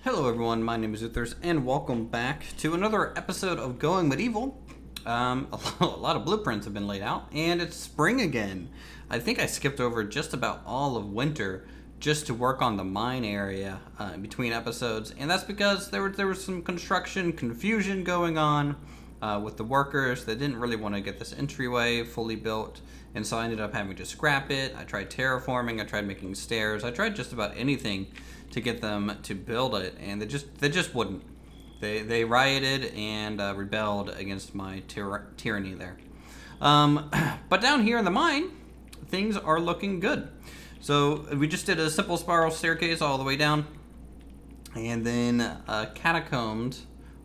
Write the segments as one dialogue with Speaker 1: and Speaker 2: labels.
Speaker 1: Hello everyone, my name is Uthris, and welcome back to another episode of Going Medieval. A lot of blueprints have been laid out, and it's spring again. I think I skipped over just about all of winter just to work on the mine area in between episodes, and that's because there was some construction confusion going on with the workers. They didn't really want to get this entryway fully built, and so I ended up having to scrap it. I tried terraforming, I tried making stairs, I tried just about anything to get them to build it, and they just wouldn't. They rioted and rebelled against my tyranny there. But down here in the mine, things are looking good. So we just did a simple spiral staircase all the way down, and then catacombed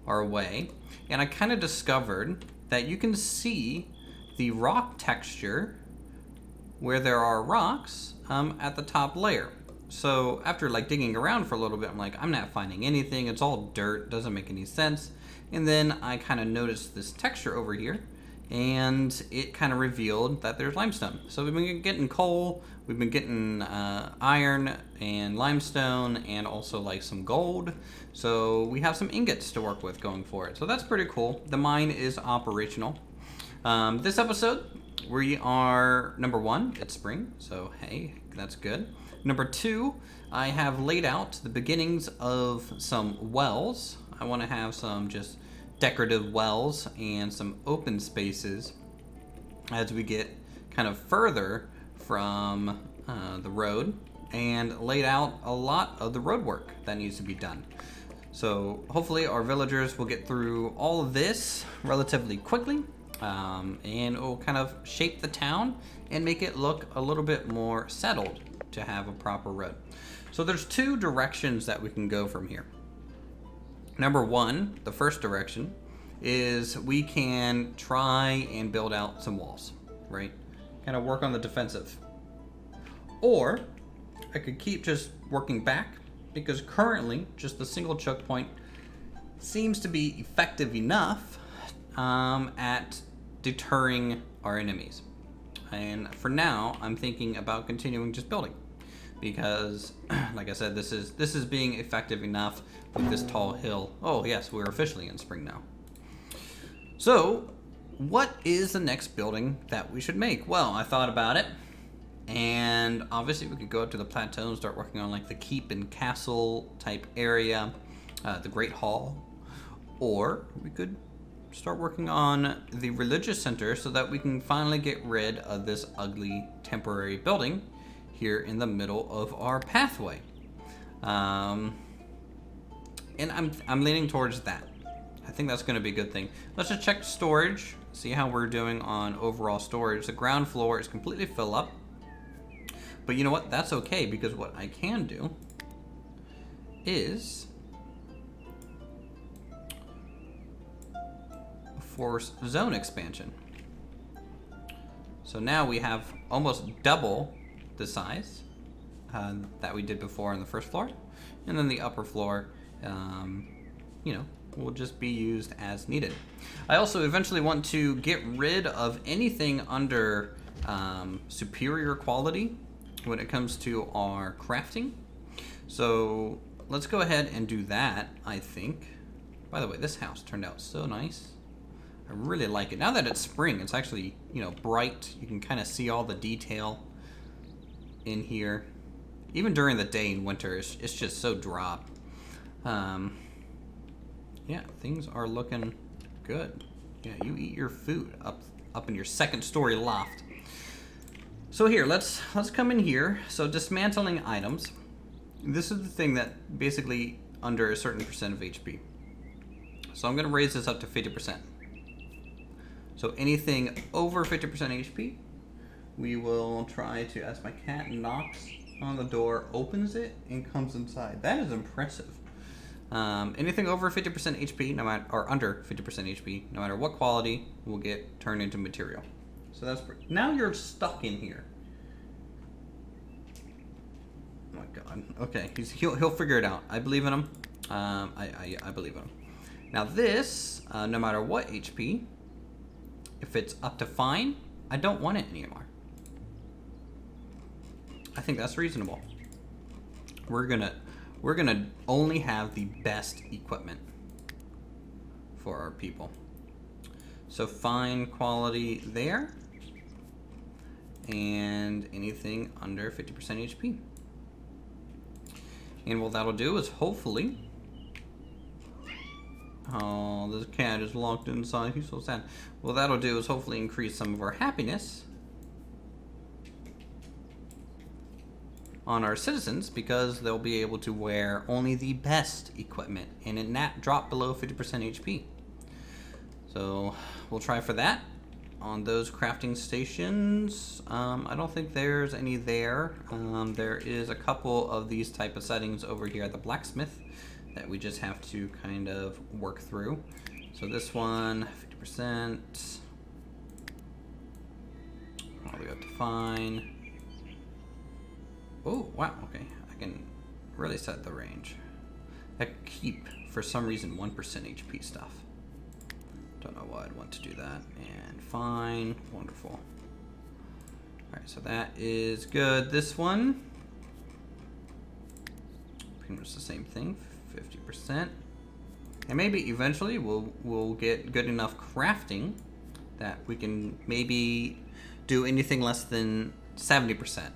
Speaker 1: our way. And I kind of discovered that you can see the rock texture where there are rocks at the top layer. So after digging around for a little bit, I'm like, I'm not finding anything. It's all dirt, doesn't make any sense. And then I kind of noticed this texture over here, and it kind of revealed that there's limestone. So we've been getting coal, we've been getting iron and limestone, and also some gold. So we have some ingots to work with going for it. So that's pretty cool. The mine is operational. This episode, we are, number one, it's spring, so hey, that's good. Number two, I have laid out the beginnings of some wells. I want to have some just decorative wells and some open spaces as we get kind of further from the road, and laid out a lot of the road work that needs to be done. So hopefully our villagers will get through all of this relatively quickly, and it will kind of shape the town and make it look a little bit more settled to have a proper road. So there's two directions that we can go from here. Number one, the first direction, is we can try and build out some walls, right? Kind of work on the defensive. Or I could keep just working back, because currently just the single choke point seems to be effective enough at deterring our enemies. And for now, I'm thinking about continuing just building, because, like I said, this is being effective enough with this tall hill. Oh yes, we're officially in spring now. So, what is the next building that we should make? Well, I thought about it, and obviously we could go up to the plateau and start working on the keep and castle type area, the Great Hall, or we could start working on the religious center so that we can finally get rid of this ugly temporary building here in the middle of our pathway. And I'm leaning towards that. I think that's going to be a good thing. Let's just check storage, see how we're doing on overall storage. The ground floor is completely filled up, but you know what? That's okay, because what I can do is force zone expansion. So now we have almost double the size that we did before on the first floor, and then the upper floor, will just be used as needed. I also eventually want to get rid of anything under superior quality when it comes to our crafting. So let's go ahead and do that, I think. By the way, this house turned out so nice. I really like it. Now that it's spring, it's actually, bright. You can kind of see all the detail in here. Even during the day in winter, it's just so drab. Yeah, things are looking good. Yeah, you eat your food up in your second story loft. So here, let's come in here. So dismantling items. This is the thing that basically under a certain percent of HP. So I'm going to raise this up to 50%. So anything over 50% HP, we will try to, as my cat knocks on the door, opens it, and comes inside. That is impressive. Anything over 50% HP, or under 50% HP, no matter what quality, will get turned into material. So that's now you're stuck in here. Oh my god. Okay, he'll figure it out. I believe in him. I believe in him. Now this, no matter what HP, if it's up to fine, I don't want it anymore. I think that's reasonable. We're gonna we're gonna only have the best equipment for our people. So fine quality there, and anything under 50% HP. And what that'll do is hopefully, oh, this cat is locked inside, he's so sad. What that'll do is hopefully increase some of our happiness on our citizens, because they'll be able to wear only the best equipment and it not drop below 50% HP. So we'll try for that on those crafting stations. I don't think there's any there. There is a couple of these type of settings over here at the blacksmith that we just have to kind of work through. So this one, 50%. All the way up to fine. Oh, wow, okay. I can really set the range. I keep, for some reason, 1% HP stuff. Don't know why I'd want to do that. And fine, wonderful. Alright, so that is good. This one, pretty much the same thing, 50%. And maybe eventually we'll get good enough crafting that we can maybe do anything less than 70%.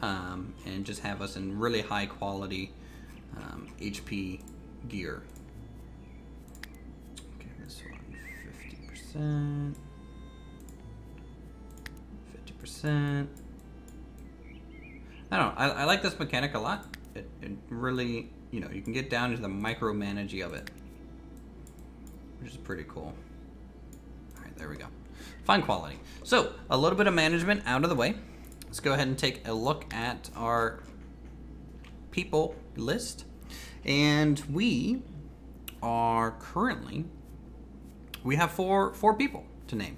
Speaker 1: And just have us in really high quality HP gear. Okay, this one, 50%. I don't know, I like this mechanic a lot. It really, you know, you can get down to the micromanaging of it, which is pretty cool. All right, there we go. Fine quality. So, a little bit of management out of the way. Let's go ahead and take a look at our people list. And we are currently, we have four people to name.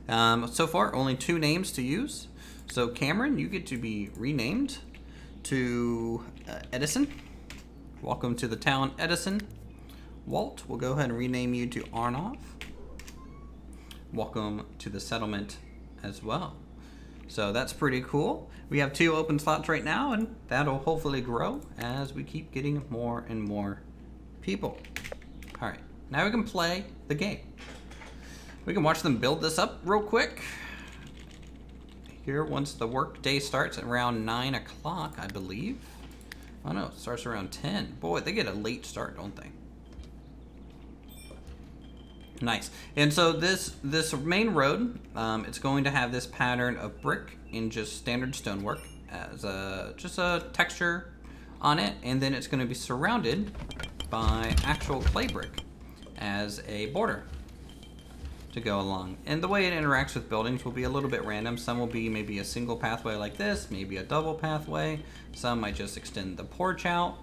Speaker 1: So far, only 2 names to use. So Cameron, you get to be renamed to Edison. Welcome to the town, Edison. Walt, we'll go ahead and rename you to Arnov. Welcome to the settlement as well. So that's pretty cool. We have 2 open slots right now, and that'll hopefully grow as we keep getting more and more people. All right, now we can play the game. We can watch them build this up real quick. Here, once the work day starts at around 9 o'clock, I believe. Oh no, it starts around 10. Boy, they get a late start, don't they? Nice. And so this main road, it's going to have this pattern of brick and just standard stonework as just a texture on it, and then it's going to be surrounded by actual clay brick as a border to go along. And the way it interacts with buildings will be a little bit random. Some will be maybe a single pathway like this, maybe a double pathway. Some might just extend the porch out.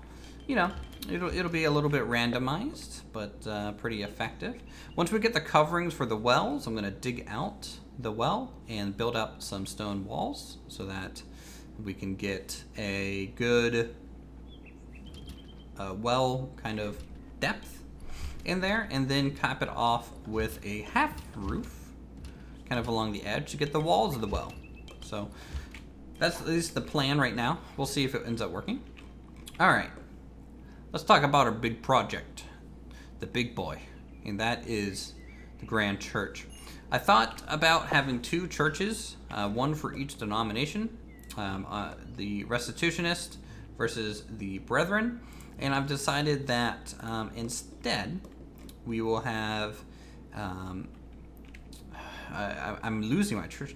Speaker 1: You know, it'll be a little bit randomized, but pretty effective. Once we get the coverings for the wells, I'm going to dig out the well and build up some stone walls so that we can get a good well kind of depth in there, and then cap it off with a half roof kind of along the edge to get the walls of the well. So that's at least the plan right now. We'll see if it ends up working. All right. Let's talk about our big project, the big boy, and that is the Grand Church. I thought about having 2 churches, one for each denomination, the Restitutionist versus the Brethren, and I've decided that instead we will have, I'm losing my church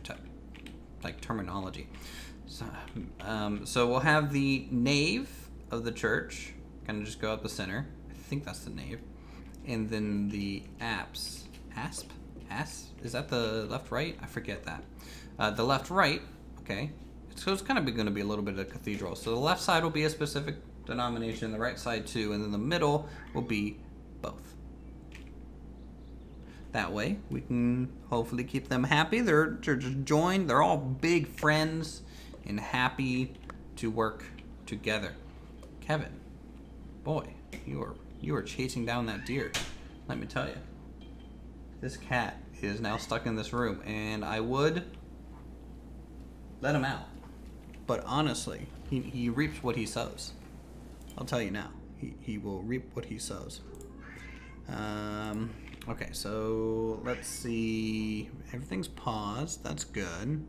Speaker 1: terminology. So we'll have the nave of the church kind of just go up the center. I think that's the nave. And then the asp? Is that the left right? I forget that. The left right, okay. So it's kind of going to be a little bit of a cathedral. So the left side will be a specific denomination, the right side too, and then the middle will be both. That way we can hopefully keep them happy. They're just joined. They're all big friends and happy to work together. Kevin, boy, you are chasing down that deer. Let me tell you, this cat is now stuck in this room, and I would let him out. But honestly, he reaps what he sows. I'll tell you now. He will reap what he sows. Okay, so let's see. Everything's paused. That's good.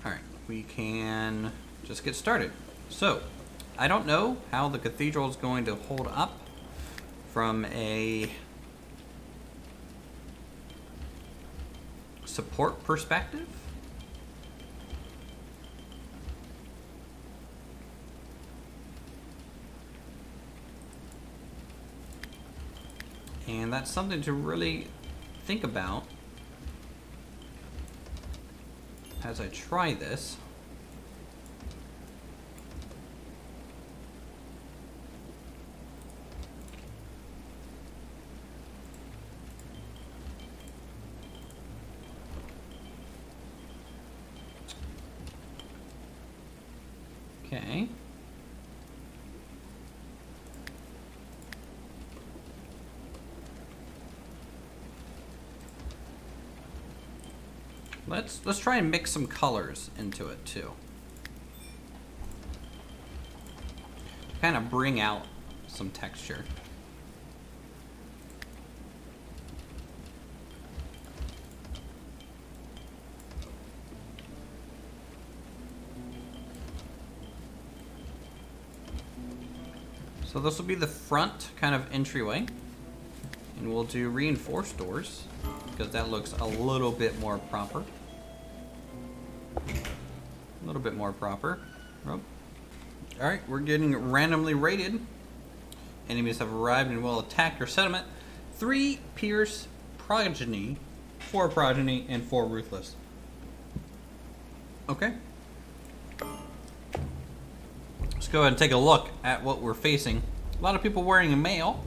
Speaker 1: Alright, we can just get started. So, I don't know how the cathedral is going to hold up from a support perspective. And that's something to really think about as I try this. Okay. Let's try and mix some colors into it too. Kind of bring out some texture. So this will be the front kind of entryway. And we'll do reinforced doors because that looks a little bit more proper. A little bit more proper. Oh. Alright, we're getting randomly rated. Enemies have arrived and will attack your settlement. 3 Pierce Progeny, 4 Progeny, and 4 Ruthless. Okay. Let's go ahead and take a look at what we're facing. A lot of people wearing a mail.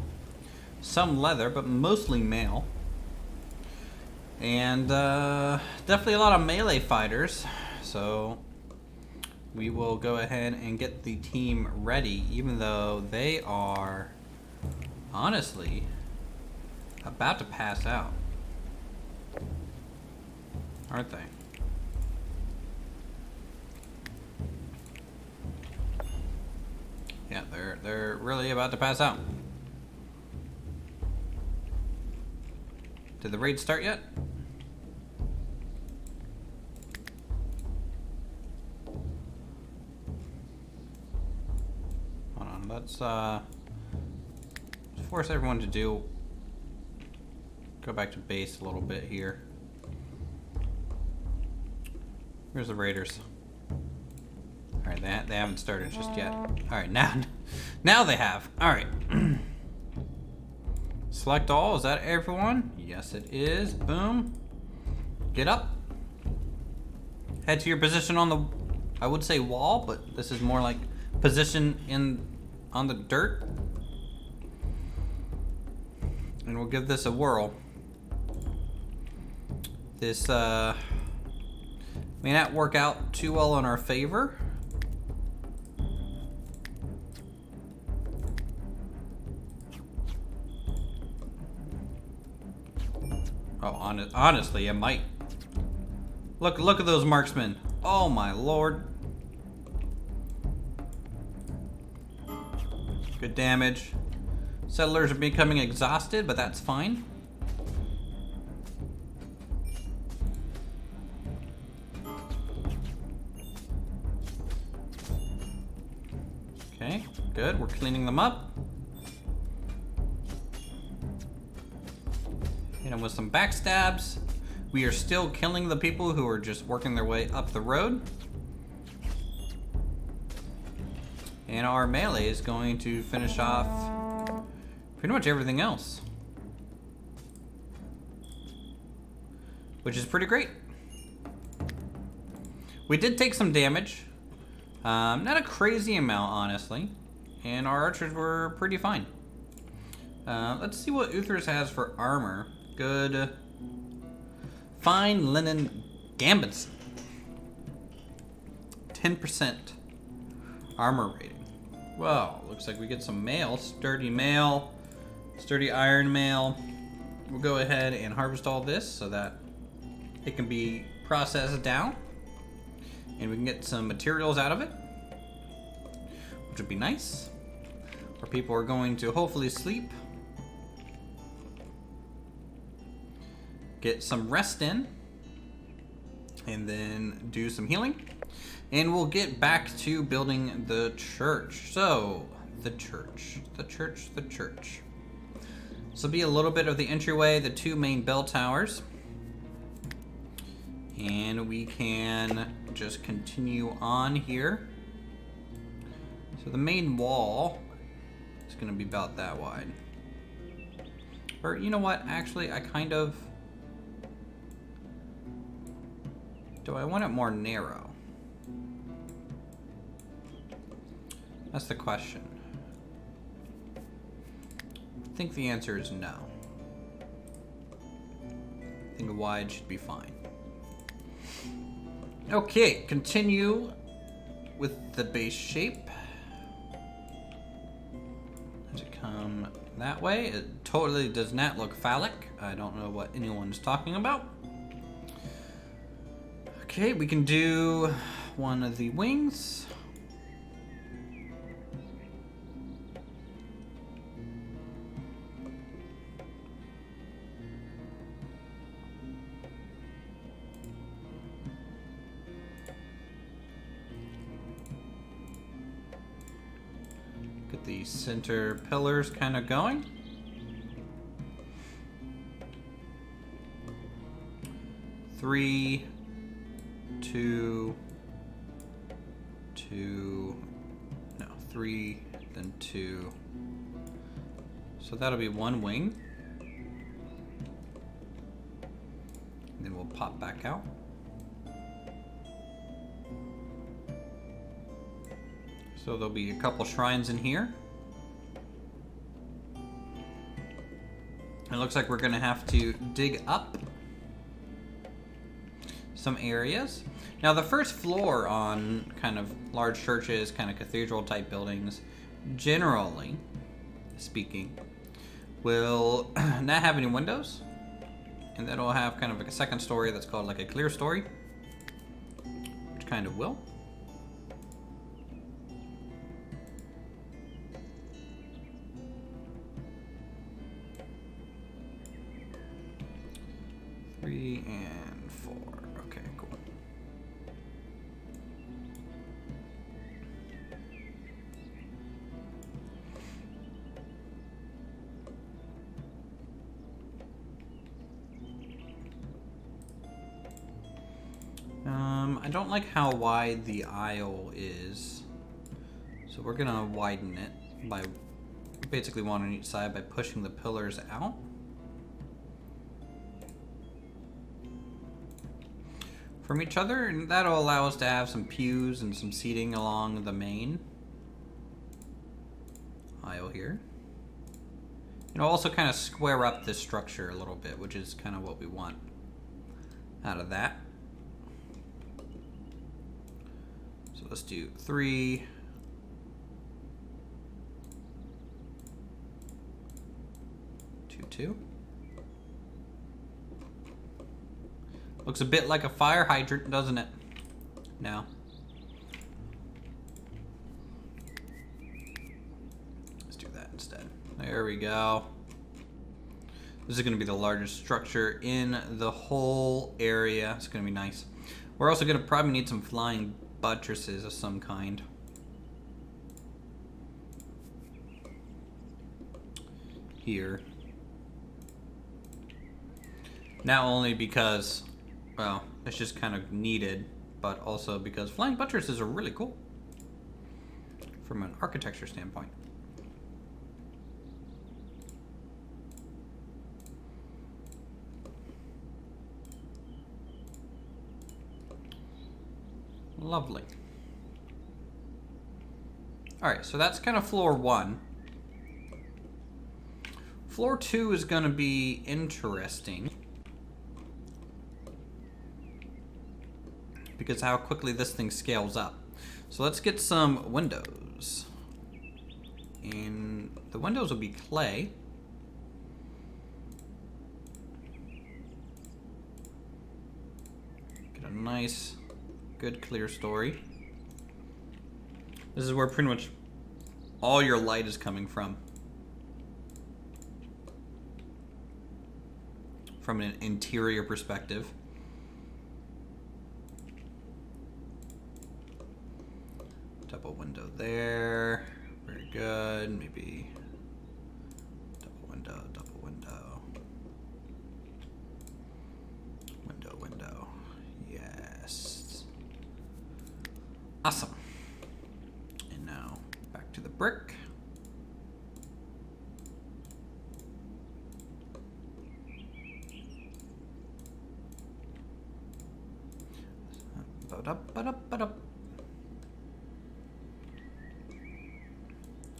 Speaker 1: Some leather, but mostly mail. And definitely a lot of melee fighters. So we will go ahead and get the team ready, even though they are honestly about to pass out. Aren't they? Yeah, they're really about to pass out. Did the raid start yet? Hold on, let's force everyone to go back to base a little bit here. Where's the raiders? Alright, they haven't started just yet. Alright, now they have. Alright. Select all, is that everyone? Yes it is. Boom. Get up. Head to your position on the, I would say wall, but this is more like position on the dirt. And we'll give this a whirl. This may not work out too well in our favor. Oh, honestly, it might. Look at those marksmen. Oh my lord. Good damage. Settlers are becoming exhausted, but that's fine. Okay, good. We're cleaning them up. Hit them with some backstabs. We are still killing the people who are just working their way up the road. And our melee is going to finish off pretty much everything else. Which is pretty great. We did take some damage. Not a crazy amount, honestly. And our archers were pretty fine. Let's see what Uthris has for armor. Good. Fine linen gambits. 10% armor rating. Well, looks like we get some mail. Sturdy mail. Sturdy iron mail. We'll go ahead and harvest all this so that it can be process down. And we can get some materials out of it, which would be nice. Where people are going to hopefully sleep. Get some rest in. And then do some healing. And we'll get back to building the church. So, the church. This will be a little bit of the entryway, the two main bell towers. And we can just continue on here. So the main wall is going to be about that wide. Or you know what? Actually, I kind of... Do I want it more narrow? That's the question. I think the answer is no. I think a wide should be fine. Okay, continue with the base shape. Does it come that way? It totally does not look phallic. I don't know what anyone's talking about. Okay, we can do one of the wings. Get the center pillars kind of going. Three, two, three, then two. So that'll be one wing. And then we'll pop back out. So there'll be a couple shrines in here. It looks like we're gonna have to dig up some areas. Now the first floor on kind of large churches, kind of cathedral type buildings, generally speaking, will not have any windows. And then it'll have kind of like a second story that's called like a clear story, which kind of will. Three and four. Okay, cool. I don't like how wide the aisle is, so we're gonna widen it by basically one on each side by pushing the pillars out. From each other, and that'll allow us to have some pews and some seating along the main aisle here. It'll also kind of square up this structure a little bit, which is kind of what we want out of that. So let's do 3, 2, 2. Looks a bit like a fire hydrant, doesn't it? No. Let's do that instead. There we go. This is going to be the largest structure in the whole area. It's going to be nice. We're also going to probably need some flying buttresses of some kind. Here. Not only because... well, it's just kind of needed, but also because flying buttresses are really cool from an architecture standpoint. Lovely. Alright, so that's kind of floor 1. Floor 2 is going to be interesting, because how quickly this thing scales up. So let's get some windows. And the windows will be clay. Get a nice, good, clear story. This is where pretty much all your light is coming from an interior perspective. Double window there. Very good. Maybe double window, double window. Window, window. Yes. Awesome. And now back to the brick.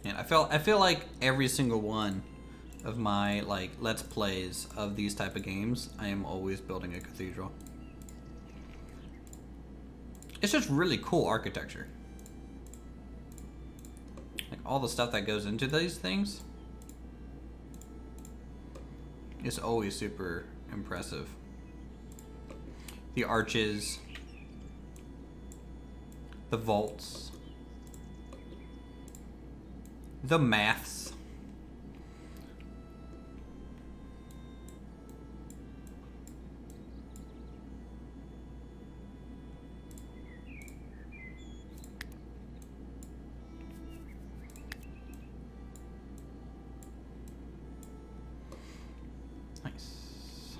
Speaker 1: And I feel like every single one of my like let's plays of these type of games, I am always building a cathedral. It's just really cool architecture. Like all the stuff that goes into these things is always super impressive. The arches, the vaults, the maths. Nice.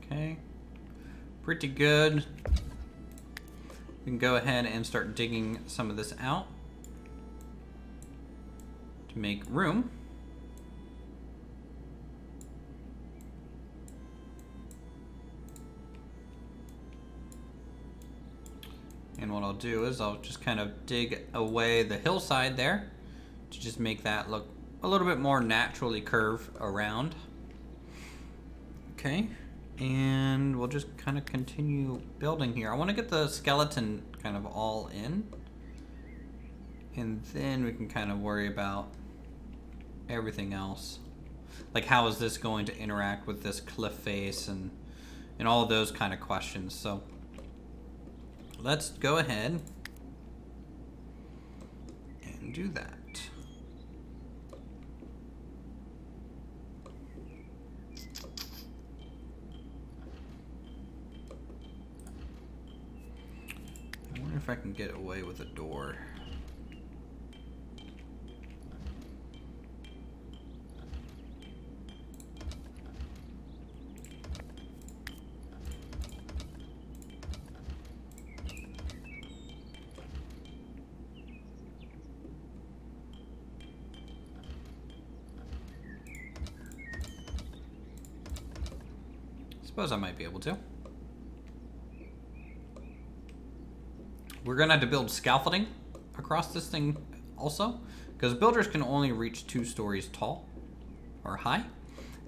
Speaker 1: Okay, pretty good. We can go ahead and start digging some of this out to make room. And what I'll do is I'll just kind of dig away the hillside there to just make that look a little bit more naturally curved around. Okay. And we'll just kind of continue building here. I want to get the skeleton kind of all in. And then we can kind of worry about everything else. Like how is this going to interact with this cliff face and all of those kind of questions. So let's go ahead and do that. I wonder if I can get away with a door. Suppose I might be able to. We're gonna have to build scaffolding across this thing also, because builders can only reach 2 stories tall or high,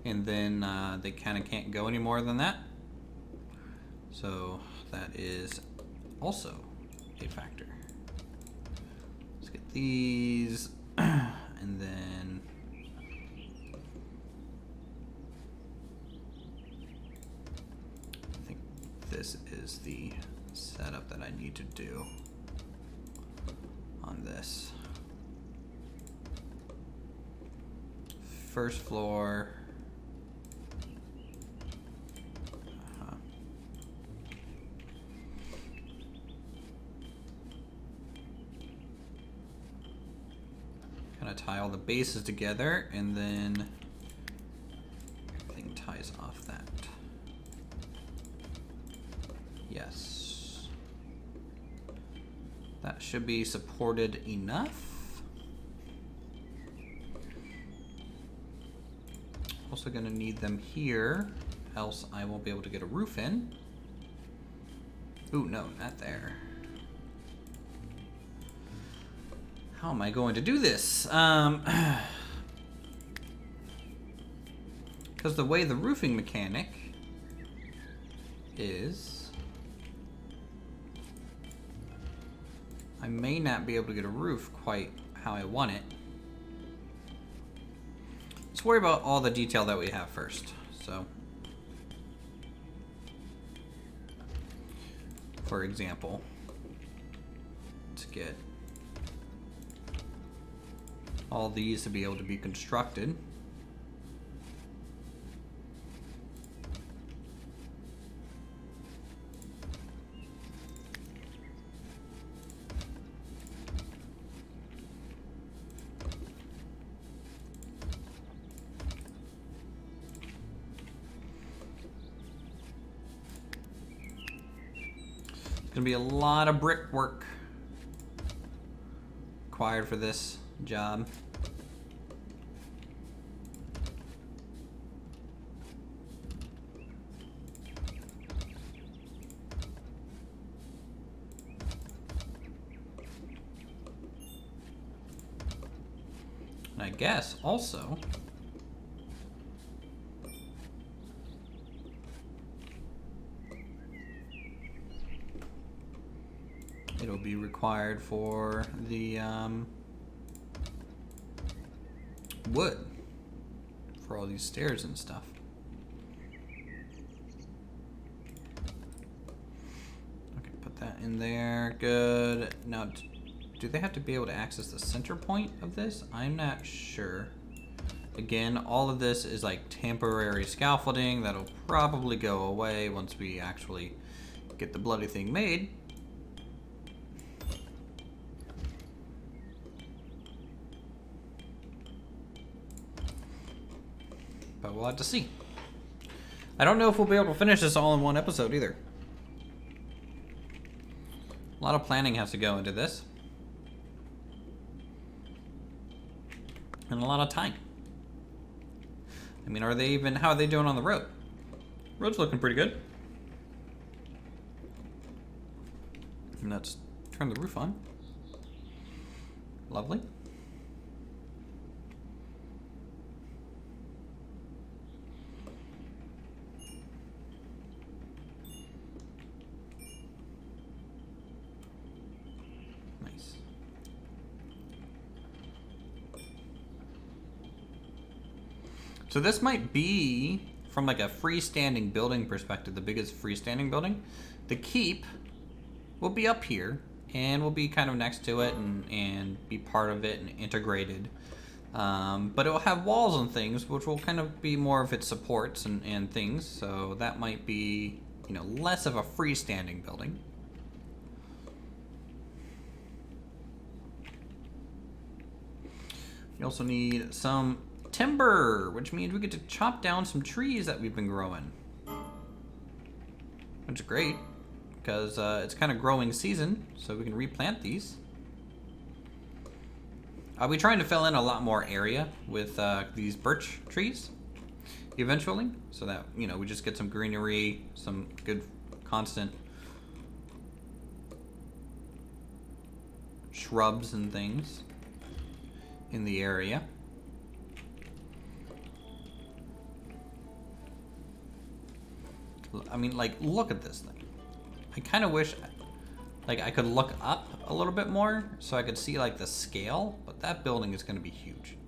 Speaker 1: and then they kind of can't go any more than that. So that is also a factor. Let's get these, and then I think this is the setup that I need to do on this. First floor. Kind of tie all the bases together, and then everything ties off that. Yes. That should be supported enough. Also gonna need them here, else I won't be able to get a roof in. Ooh, no, not there. How am I going to do this? Because the way the roofing mechanic is, I may not be able to get a roof quite how I want it. Let's worry about all the detail that we have first. So, for example, let's get all these to be able to be constructed. Gonna be a lot of brickwork required for this job. And I guess also it'll be required for the wood for all these stairs and stuff. Okay, put that in there. Good. Now, do they have to be able to access the center point of this? I'm not sure. Again, all of this is like temporary scaffolding that'll probably go away once we actually get the bloody thing made. But we'll have to see. I don't know if we'll be able to finish this all in one episode either. A lot of planning has to go into this. And a lot of time. I mean, how are they doing on the road? Road's looking pretty good. And let's turn the roof on. Lovely. So this might be, from like a freestanding building perspective, the biggest freestanding building. The keep will be up here, and we'll be kind of next to it and be part of it and integrated. But it will have walls and things, which will kind of be more of its supports and things. So that might be, you know, less of a freestanding building. We also need some timber, which means we get to chop down some trees that we've been growing, which is great because it's kind of growing season, so we can replant these. I'll be trying to fill in a lot more area with these birch trees eventually, so that, you know, we just get some greenery, some good constant shrubs and things in the area. I mean, like, look at this thing. I kind of wish, like, I could look up a little bit more so I could see, like, the scale, but that building is going to be huge.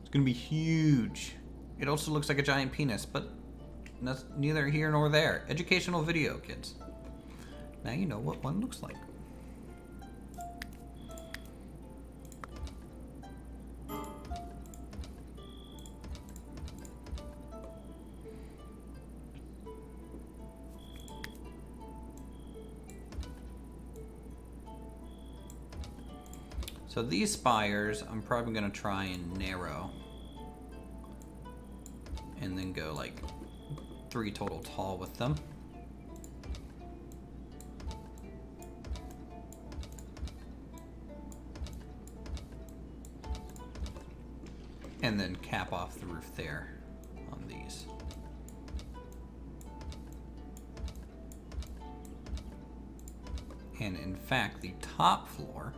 Speaker 1: It's going to be huge. It also looks like a giant penis, but that's neither here nor there. Educational video, kids. Now you know what one looks like. So these spires, I'm probably gonna try and narrow. And then go like 3 total tall with them. And then cap off the roof there on these. And in fact, the top floor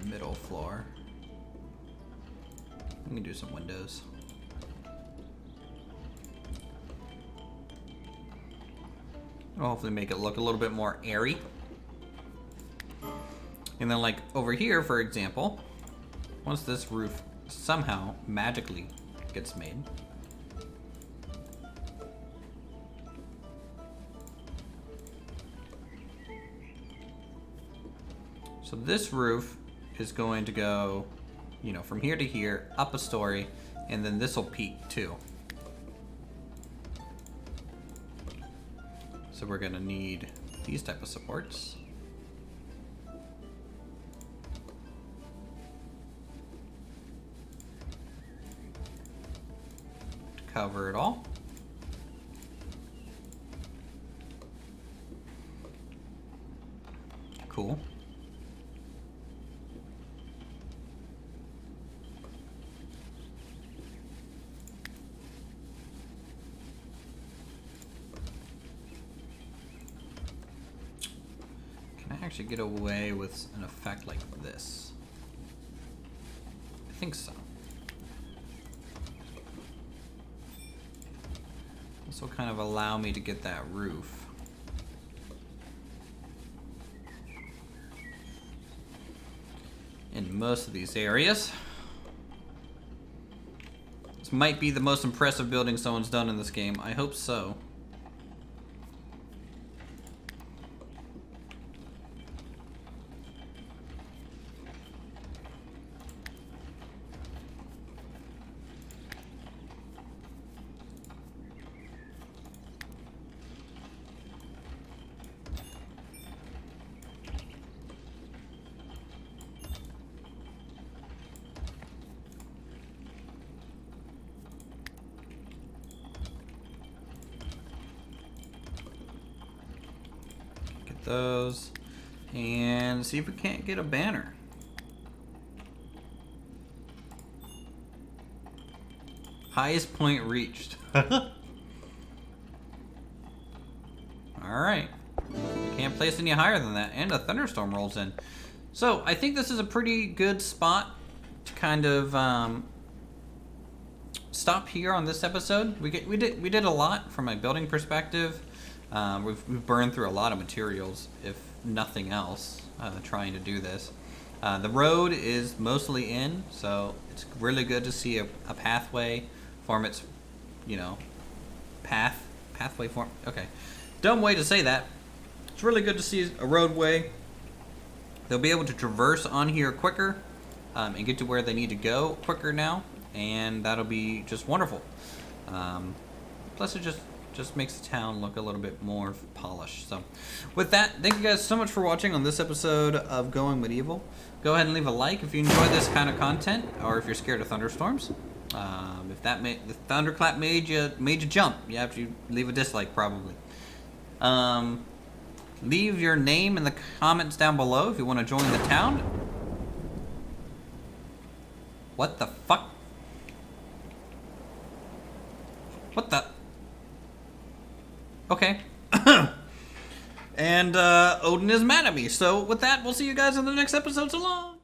Speaker 1: middle floor. We can do some windows. We'll hopefully make it look a little bit more airy. And then like over here, for example, once this roof somehow magically gets made, so this roof is going to go, you know, from here to here, up a story, and then this will peak too. So we're gonna need these type of supports. To cover it all. Cool. Actually get away with an effect like this. I think so. This will kind of allow me to get that roof. In most of these areas. This might be the most impressive building someone's done in this game. I hope so. Those and see if we can't get a banner. Highest point reached. All right, we can't place any higher than that, and a thunderstorm rolls in. So I think this is a pretty good spot to kind of stop here on this episode. We did a lot from a building perspective. We've burned through a lot of materials, if nothing else, trying to do this. The road is mostly in, so it's really good to see a pathway form its, you know, pathway form. Okay, dumb way to say that. It's really good to see a roadway. They'll be able to traverse on here quicker and get to where they need to go quicker now, and that'll be just wonderful. Plus, it just makes the town look a little bit more polished. So with that, thank you guys so much for watching on this episode of Going Medieval. Go ahead and leave a like if you enjoy this kind of content, or if you're scared of thunderstorms. If the thunderclap made you jump, you have to leave a dislike probably. Leave your name in the comments down below if you want to join the town. What the fuck? What the? Okay. And Odin is mad at me. So with that, we'll see you guys in the next episode. So long.